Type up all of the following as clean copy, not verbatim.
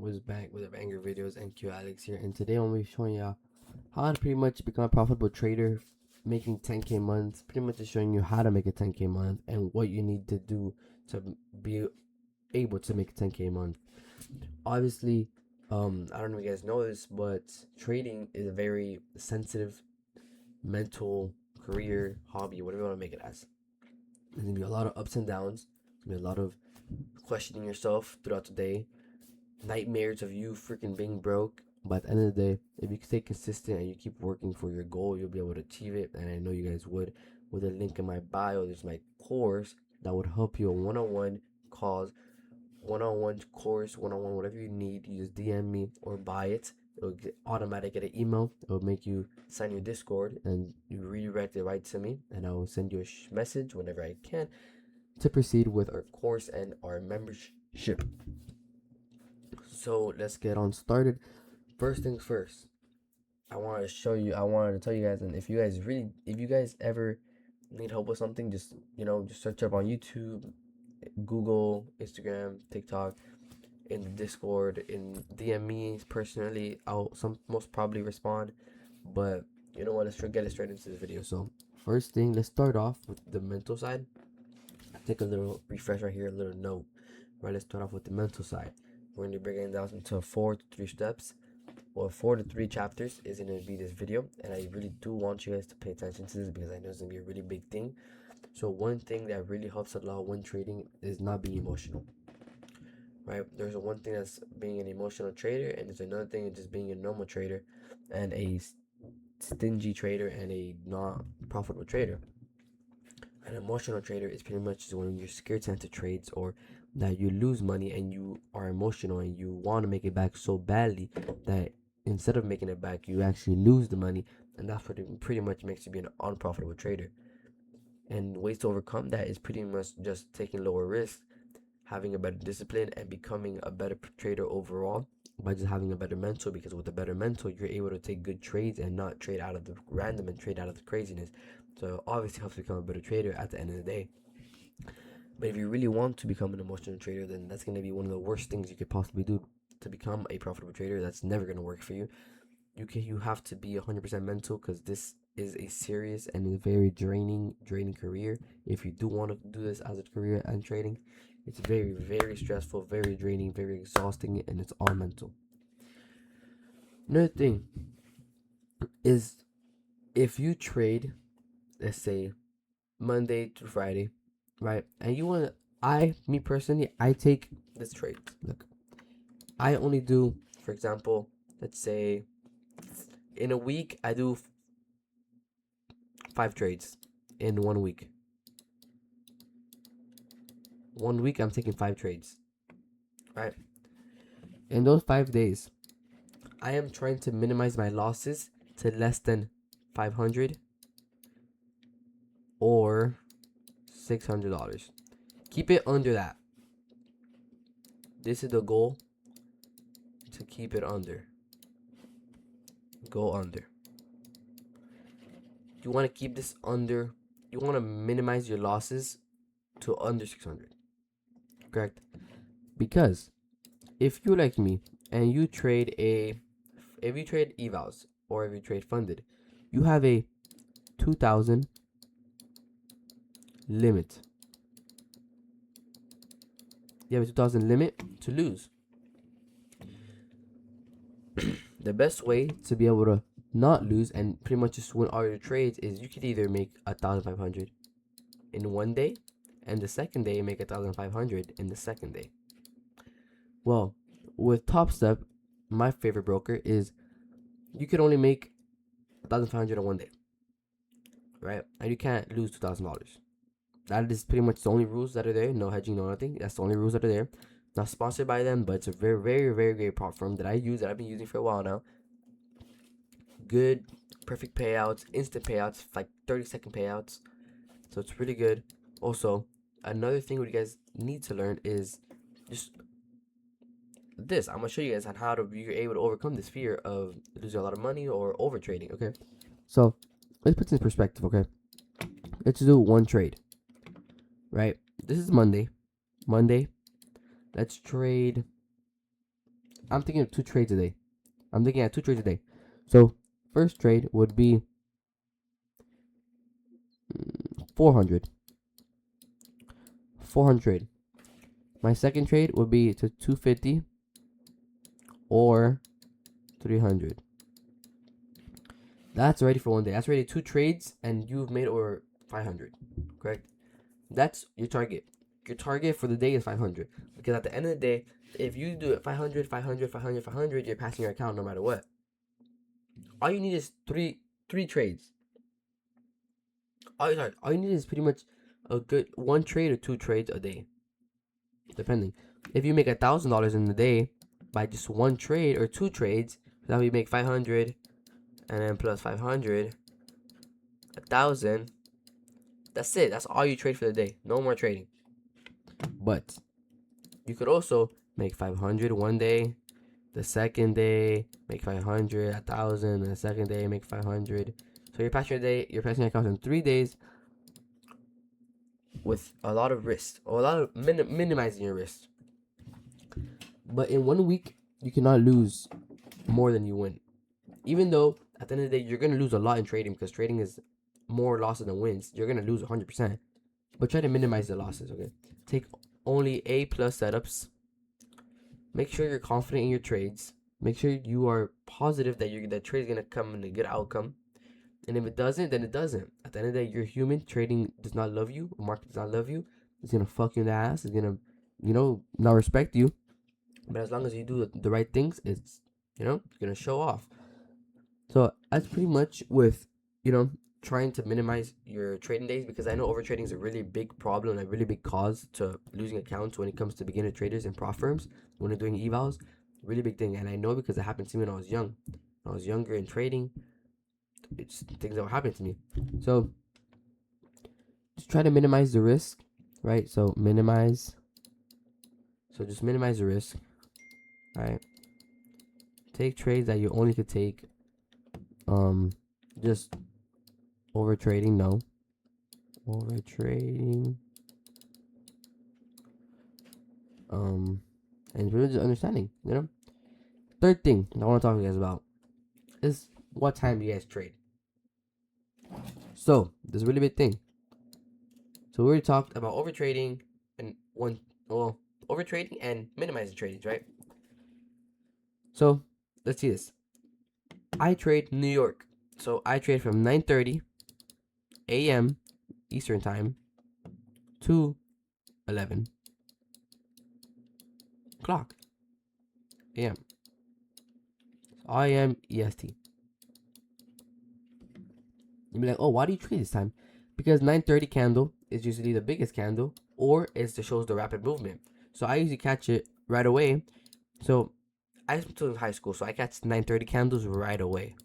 was back with a banger videos, and Q Alex here, and today I'm gonna be showing you how to pretty much become a profitable trader, making 10K months. Pretty much just showing you how to make a 10K month and what you need to do to be able to make a 10K month. Obviously, I don't know if you guys know this, but trading is a very sensitive mental career, hobby, whatever you want to make it as. There's gonna be a lot of ups and downs. There's gonna be a lot of questioning yourself throughout the day, nightmares of you freaking being broke. But at the end of the day, if you stay consistent and you keep working for your goal, you'll be able to achieve it. And I know you guys would. With a link in my bio, there's my course that would help you a one-on-one calls, one-on-one course, one-on-one, whatever you need. You just DM me or buy it. It'll get automatic get an email. It'll make you sign your Discord and you redirect it right to me, and I will send you a message whenever I can to proceed with our course and our membership. So let's get on started. First things first, I wanted to tell you guys, and if you guys ever need help with something, just search up on YouTube, Google, Instagram, TikTok, in the Discord, in DM me personally. I'll most probably respond. But you know what, let's get it straight into this video. So first thing, let's start off with the mental side. Take a little refresh right here, a little note. Right, let's start off with the mental side. We're going to be breaking it down into 4 to 3 steps. Well, 4 to 3 chapters is going to be this video, and I really do want you guys to pay attention to this because I know it's going to be a really big thing. So one thing that really helps a lot when trading is not being emotional. Right, there's one thing that's being an emotional trader, and there's another thing just being a normal trader and a stingy trader and a not profitable trader. An emotional trader is pretty much when you're scared to enter trades, or that you lose money and you are emotional and you want to make it back so badly that instead of making it back, you actually lose the money, and that's what it pretty much makes you be an unprofitable trader. And ways to overcome that is pretty much just taking lower risks, having a better discipline, and becoming a better trader overall by just having a better mental, because with a better mental, you're able to take good trades and not trade out of the random and trade out of the craziness. So it obviously helps become a better trader at the end of the day. But if you really want to become an emotional trader, then that's going to be one of the worst things you could possibly do to become a profitable trader. That's never going to work for you. You have to be 100% mental, because this is a serious and a very draining career. If you do want to do this as a career and trading, it's very, very stressful, very draining, very exhausting, and it's all mental. Another thing is, if you trade, let's say Monday through Friday, right? And you want to, me personally, I take this trade. Look, I only do, for example, let's say in a week, I do 5 trades in 1 week. 1 week, I'm taking 5 trades, right? In those 5 days, I am trying to minimize my losses to less than 500 or $600. Keep it under that. This is the goal, to keep it under. Go under. You want to keep this under. You want to minimize your losses to under 600. Correct? Because if you like me and you trade if you trade evals or if you trade funded, you have a 2,000 limit. You have a 2,000 limit to lose. The best way to be able to not lose and pretty much just win all your trades is you could either make 1,500 in 1 day, and the second day make 1,500 in the second day. Well, with Top Step, my favorite broker, is you could only make 1,500 in 1 day, right? And you can't lose $2,000. That is pretty much the only rules that are there. No hedging, no nothing. That's the only rules that are there. Not sponsored by them, but it's a very, very, very great prop firm that I use, that I've been using for a while now. Good, perfect payouts, instant payouts, like 30-second payouts. So it's really good. Also, another thing what you guys need to learn is just this. I'm gonna show you guys on how you're able to overcome this fear of losing a lot of money or over trading. Okay, so let's put this in perspective. Okay, let's do 1 trade. Right, this is Monday. Let's trade I'm thinking of 2 trades a day. I'm looking at 2 trades a day. So first trade would be 400. 400. My second trade would be to 250 or 300. That's already for one day. That's already 2 trades, and you've made over 500. Correct? That's your target. Your target for the day is 500. Because at the end of the day, if you do it 500, 500, 500, 500, you're passing your account no matter what. All you need is three trades. All you need is pretty much a good 1 trade or 2 trades a day, depending. If you make $1,000 in the day by just 1 trade or 2 trades, that would make 500, and then plus 500, 1,000. That's it. That's all you trade for the day. No more trading. But you could also make 500 one day, the second day make 500, 1,000, the second day make 500. So you're passing your account in 3 days with a lot of risk, or a lot of minimizing your risk. But in 1 week, you cannot lose more than you win. Even though at the end of the day, you're gonna lose a lot in trading, because trading is more losses than wins. You're gonna lose 100%, but try to minimize the losses. Okay, take only A+ setups. Make sure you're confident in your trades. Make sure you are positive that that trade is gonna come in a good outcome. And if it doesn't, then it doesn't. At the end of the day, you're human. Trading does not love you. The market does not love you. It's gonna fuck you in the ass. It's gonna, not respect you. But as long as you do the right things, it's gonna show off. So that's pretty much with trying to minimize your trading days, because I know overtrading is a really big problem, a really big cause to losing accounts when it comes to beginner traders and prop firms when they're doing evals. Really big thing, and I know because it happened to me when I was young. When I was younger in trading, it's things that were happening to me. So just try to minimize the risk, right? So just minimize the risk, right? Take trades that you only could take. Just over trading, no. Over trading. And really just understanding, Third thing I want to talk to you guys about is what time you guys trade. So this is a really big thing. So we already talked about overtrading and overtrading and minimizing tradings, right? So let's see this. I trade New York. So I trade from 9:30 a.m. Eastern time to 11 o'clock a.m. I am EST. You'll be like, oh, why do you trade this time? Because 9:30 candle is usually the biggest candle, or it shows the rapid movement. So I usually catch it right away. So I'm still in high school, so I catch 9:30 candles right away.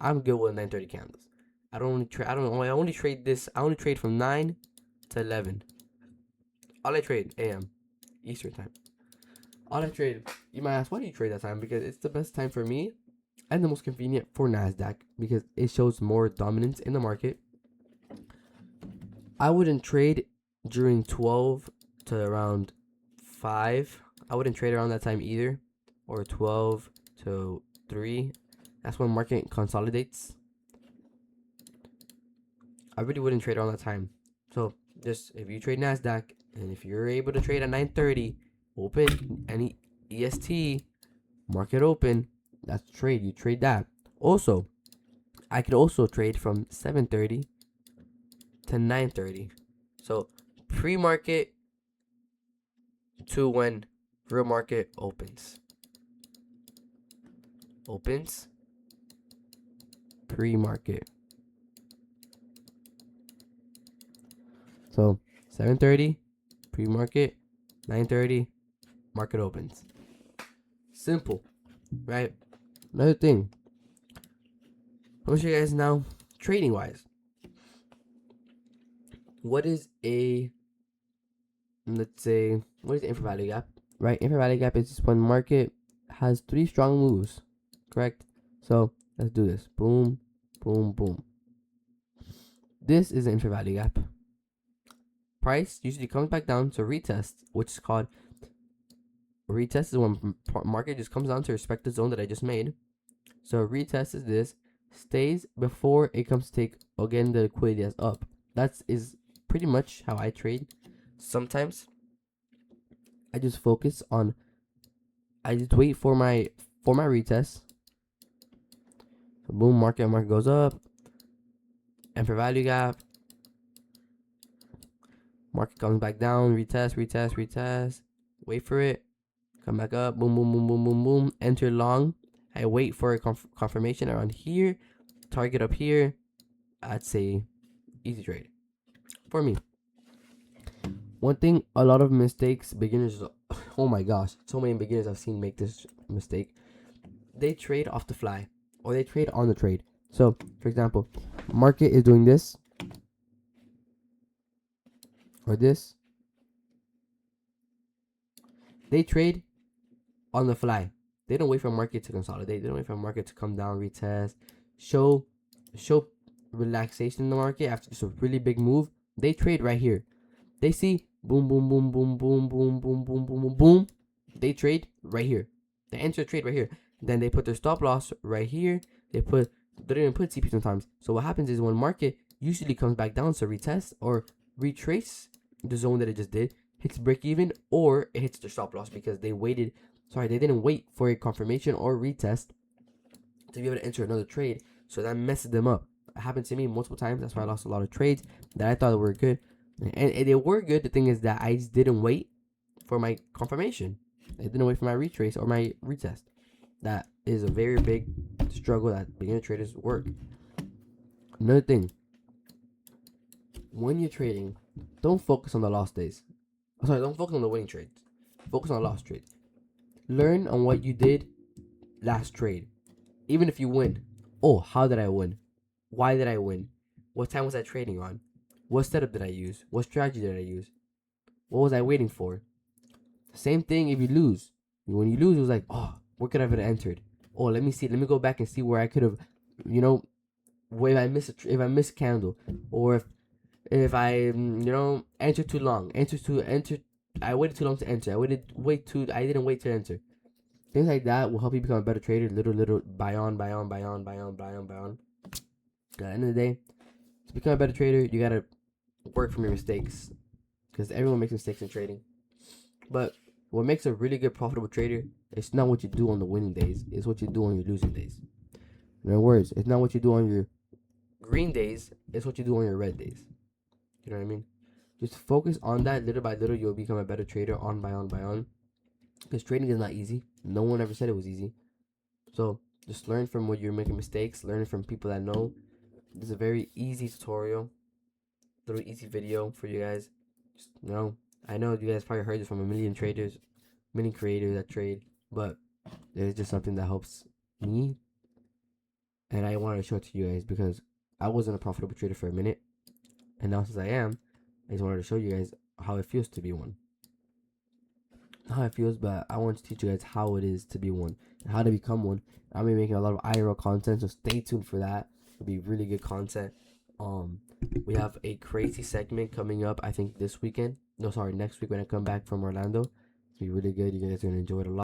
I'm good with 9:30 candles. I only trade from 9 to 11. All I trade AM Eastern time. All I trade. You might ask, why do you trade that time? Because it's the best time for me and the most convenient for NASDAQ, because it shows more dominance in the market. I wouldn't trade during 12 to around 5. I wouldn't trade around that time either, or 12 to 3. That's when market consolidates. I really wouldn't trade around that time. So just if you trade NASDAQ, and if you're able to trade at 9:30 open, any EST market open, that's trade. You trade that. Also, I could also trade from 7:30 to 9:30. So pre-market to when real market opens. Pre-market. So 7:30 pre-market, 9:30 market opens. Simple, right? Another thing, I'll show you guys now, trading wise. What is the intravalue gap? Right, intravalue gap is just when market has 3 strong moves, correct? So let's do this. Boom, boom, boom. This is the intravalue gap. Price usually comes back down to retest, which is called Retest is when market just comes down to respect the zone that I just made. So retest is this, stays before it comes to take again the liquidity as up. That is pretty much how I trade. Sometimes I just focus on, I just wait for my retest. So boom, market goes up, and for value gap, market comes back down, retest, wait for it, come back up, boom, boom, boom, boom, boom, boom, enter long. I wait for a confirmation around here, target up here. I'd say easy trade for me. One thing, a lot of mistakes beginners, oh my gosh, so many beginners I've seen make this mistake. They trade off the fly, or they trade on the trade. So, for example, market is doing this, or this. They trade on the fly. They don't wait for market to consolidate. They don't wait for market to come down, retest, show relaxation in the market after just a really big move. They trade right here. They see boom, boom, boom, boom, boom, boom, boom, boom, boom, boom, boom. They trade right here. They enter trade right here. Then they put their stop loss right here. They don't even put CP sometimes. So what happens is when market usually comes back down, so retest or retrace the zone that it just did, hits break even, or it hits their stop loss because they didn't wait for a confirmation or retest to be able to enter another trade. So that messes them up. It happened to me multiple times. That's why I lost a lot of trades that I thought were good. And they were good. The thing is that I just didn't wait for my confirmation. I didn't wait for my retrace or my retest. That is a very big struggle that beginner traders work. Another thing, when you're trading, don't focus on the lost days. Don't focus on the winning trades. Focus on the lost trades. Learn on what you did last trade. Even if you win, oh, how did I win? Why did I win? What time was I trading on? What setup did I use? What strategy did I use? What was I waiting for? Same thing if you lose. When you lose, it was like, oh, where could I have entered? Oh, let me see. Let me go back and see where I could have, if I miss candle, or if I entered too long, I waited too long to enter. I didn't wait to enter. Things like that will help you become a better trader. Little buy on. At the end of the day, to become a better trader, you gotta work from your mistakes, because everyone makes mistakes in trading. But what makes a really good profitable trader, it's not what you do on the winning days, it's what you do on your losing days. In other words, it's not what you do on your green days, it's what you do on your red days. You know what I mean? Just focus on that. Little by little, you'll become a better trader on by on. Because trading is not easy. No one ever said it was easy. So just learn from when you're making mistakes. Learn from people that know. This is a very easy tutorial. Little easy video for you guys. Just, I know you guys probably heard this from a million creators that trade. But it's just something that helps me. And I wanted to show it to you guys because I wasn't a profitable trader for a minute. And now since I am, I just wanted to show you guys how it feels to be one. Not how it feels, but I want to teach you guys how it is to be one and how to become one. I'll be making a lot of IRL content, so stay tuned for that. It'll be really good content. We have a crazy segment coming up, I think next week when I come back from Orlando. It'll be really good. You guys are gonna enjoy it a lot.